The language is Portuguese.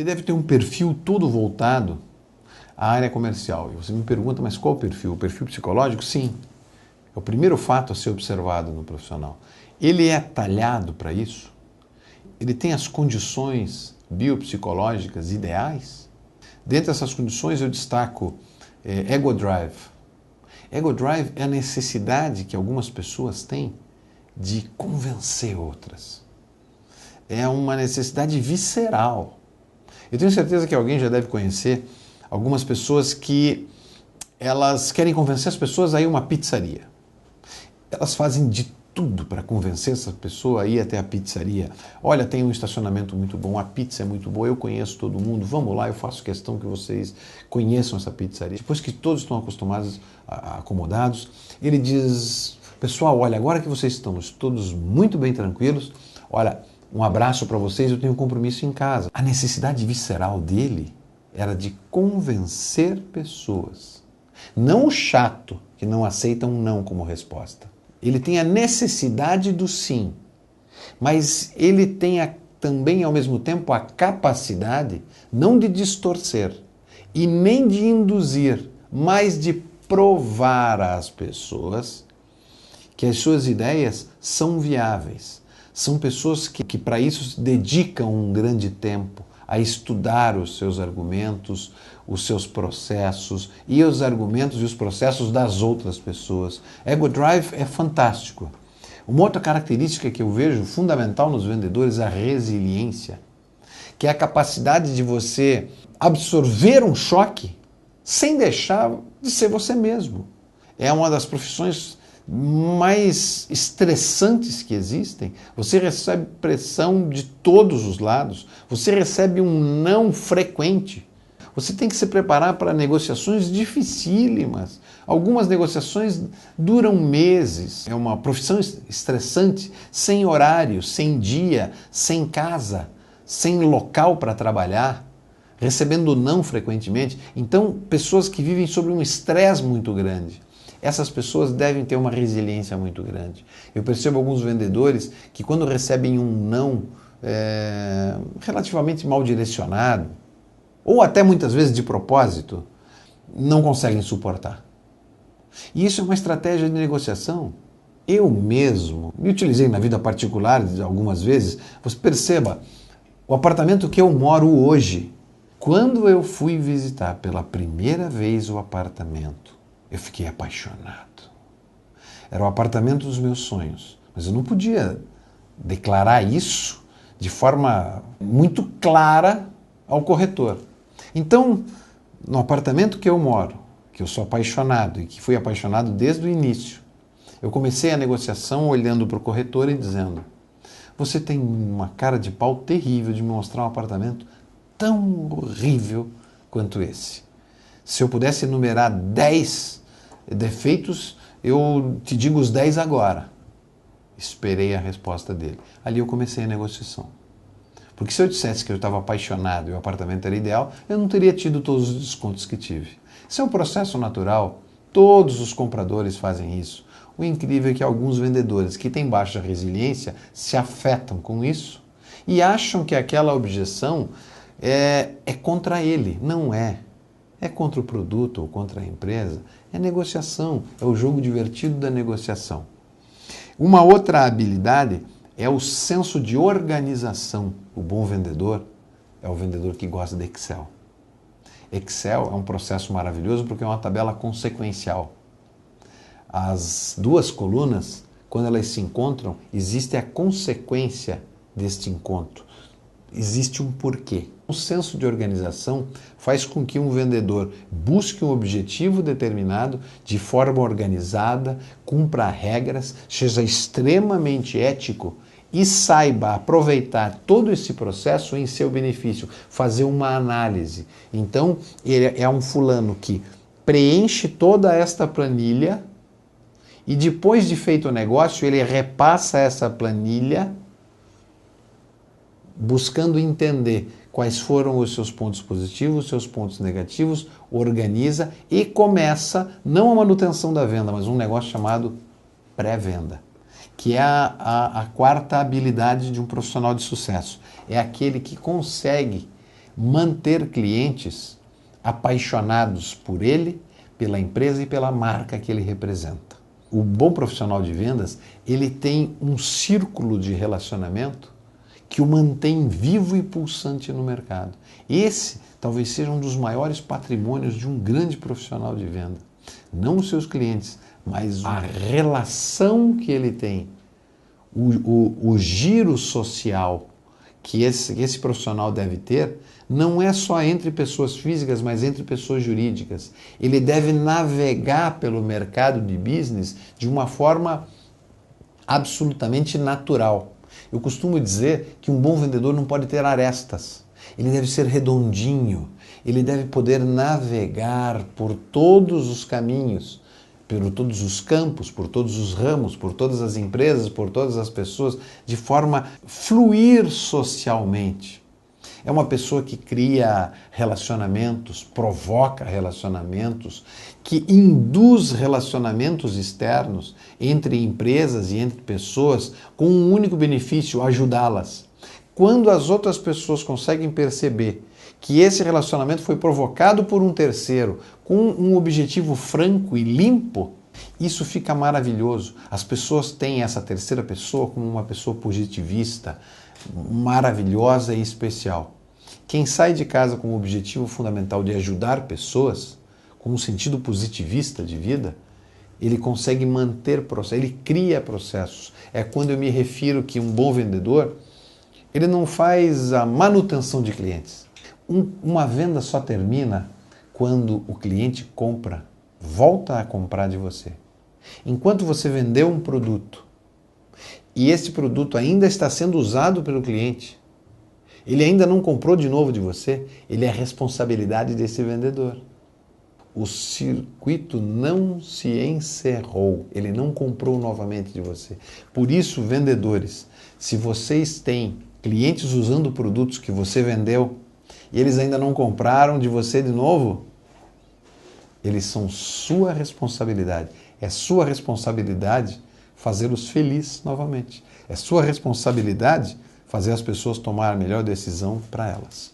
Ele deve ter um perfil todo voltado à área comercial. E você me pergunta, mas qual o perfil? O perfil psicológico? Sim. É o primeiro fato a ser observado no profissional. Ele é talhado para isso? Ele tem as condições biopsicológicas ideais? Dentre essas condições eu destaco ego drive. Ego drive é a necessidade que algumas pessoas têm de convencer outras. É uma necessidade visceral. Eu tenho certeza que alguém já deve conhecer algumas pessoas que elas querem convencer as pessoas a ir a uma pizzaria. Elas fazem de tudo para convencer essa pessoa a ir até a pizzaria. Olha, tem um estacionamento muito bom, a pizza é muito boa, eu conheço todo mundo, vamos lá, eu faço questão que vocês conheçam essa pizzaria. Depois que todos estão acomodados, ele diz, pessoal, olha, agora que vocês estão todos muito bem tranquilos, olha, um abraço para vocês, eu tenho um compromisso em casa. A necessidade visceral dele era de convencer pessoas. Não o chato, que não aceita um não como resposta. Ele tem a necessidade do sim, mas ele tem também, ao mesmo tempo, a capacidade não de distorcer e nem de induzir, mas de provar às pessoas que as suas ideias são viáveis. São pessoas que para isso dedicam um grande tempo a estudar os seus argumentos, os seus processos e os argumentos e os processos das outras pessoas. Ego drive é fantástico. Uma outra característica que eu vejo fundamental nos vendedores é a resiliência, que é a capacidade de você absorver um choque sem deixar de ser você mesmo. É uma das profissões mais estressantes que existem. Você recebe pressão de todos os lados, você recebe um não frequente. Você tem que se preparar para negociações dificílimas. Algumas negociações duram meses. É uma profissão estressante, sem horário, sem dia, sem casa, sem local para trabalhar, recebendo não frequentemente. Então, pessoas que vivem sob um estresse muito grande. Essas pessoas devem ter uma resiliência muito grande. Eu percebo alguns vendedores que quando recebem um não relativamente mal direcionado, ou até muitas vezes de propósito, não conseguem suportar. E isso é uma estratégia de negociação. Eu mesmo me utilizei na vida particular algumas vezes. Você perceba, o apartamento que eu moro hoje, quando eu fui visitar pela primeira vez o apartamento, eu fiquei apaixonado. Era o apartamento dos meus sonhos, mas eu não podia declarar isso de forma muito clara ao corretor. Então, no apartamento que eu moro, que eu sou apaixonado e que fui apaixonado desde o início, eu comecei a negociação olhando para o corretor e dizendo: você tem uma cara de pau terrível de me mostrar um apartamento tão horrível quanto esse. Se eu pudesse enumerar 10 defeitos, eu te digo os 10 agora. Esperei a resposta dele. Ali eu comecei a negociação. Porque se eu dissesse que eu estava apaixonado e o apartamento era ideal, eu não teria tido todos os descontos que tive. Isso é um processo natural. Todos os compradores fazem isso. O incrível é que alguns vendedores que têm baixa resiliência se afetam com isso e acham que aquela objeção é contra ele. Não é. É contra o produto ou contra a empresa. É negociação. É o jogo divertido da negociação. Uma outra habilidade é o senso de organização. O bom vendedor é o vendedor que gosta de Excel. Excel é um processo maravilhoso porque é uma tabela consequencial. As duas colunas, quando elas se encontram, existe a consequência deste encontro. Existe um porquê. O senso de organização faz com que um vendedor busque um objetivo determinado de forma organizada, cumpra regras, seja extremamente ético e saiba aproveitar todo esse processo em seu benefício, fazer uma análise. Então, ele é um fulano que preenche toda esta planilha e depois de feito o negócio, ele repassa essa planilha buscando entender quais foram os seus pontos positivos, os seus pontos negativos, organiza e começa, não a manutenção da venda, mas um negócio chamado pré-venda, que é a quarta habilidade de um profissional de sucesso. É aquele que consegue manter clientes apaixonados por ele, pela empresa e pela marca que ele representa. O bom profissional de vendas, ele tem um círculo de relacionamento que o mantém vivo e pulsante no mercado. Esse talvez seja um dos maiores patrimônios de um grande profissional de venda. Não os seus clientes, mas a relação que ele tem, o giro social que esse profissional deve ter, não é só entre pessoas físicas, mas entre pessoas jurídicas. Ele deve navegar pelo mercado de business de uma forma absolutamente natural. Eu costumo dizer que um bom vendedor não pode ter arestas. Ele deve ser redondinho. Ele deve poder navegar por todos os caminhos, por todos os campos, por todos os ramos, por todas as empresas, por todas as pessoas, de forma fluir socialmente. É uma pessoa que cria relacionamentos, provoca relacionamentos, que induz relacionamentos externos entre empresas e entre pessoas com um único benefício, ajudá-las. Quando as outras pessoas conseguem perceber que esse relacionamento foi provocado por um terceiro com um objetivo franco e limpo, isso fica maravilhoso. As pessoas têm essa terceira pessoa como uma pessoa positivista, maravilhosa e especial. Quem sai de casa com o objetivo fundamental de ajudar pessoas, com um sentido positivista de vida, ele consegue manter processos, ele cria processos. É quando eu me refiro que um bom vendedor, ele não faz a manutenção de clientes. Uma venda só termina quando o cliente compra, volta a comprar de você. Enquanto você vendeu um produto e esse produto ainda está sendo usado pelo cliente, ele ainda não comprou de novo de você, ele é responsabilidade desse vendedor. O circuito não se encerrou, ele não comprou novamente de você. Por isso, vendedores, se vocês têm clientes usando produtos que você vendeu e eles ainda não compraram de você de novo, eles são sua responsabilidade. É sua responsabilidade fazê-los felizes novamente. É sua responsabilidade fazer as pessoas tomar a melhor decisão para elas.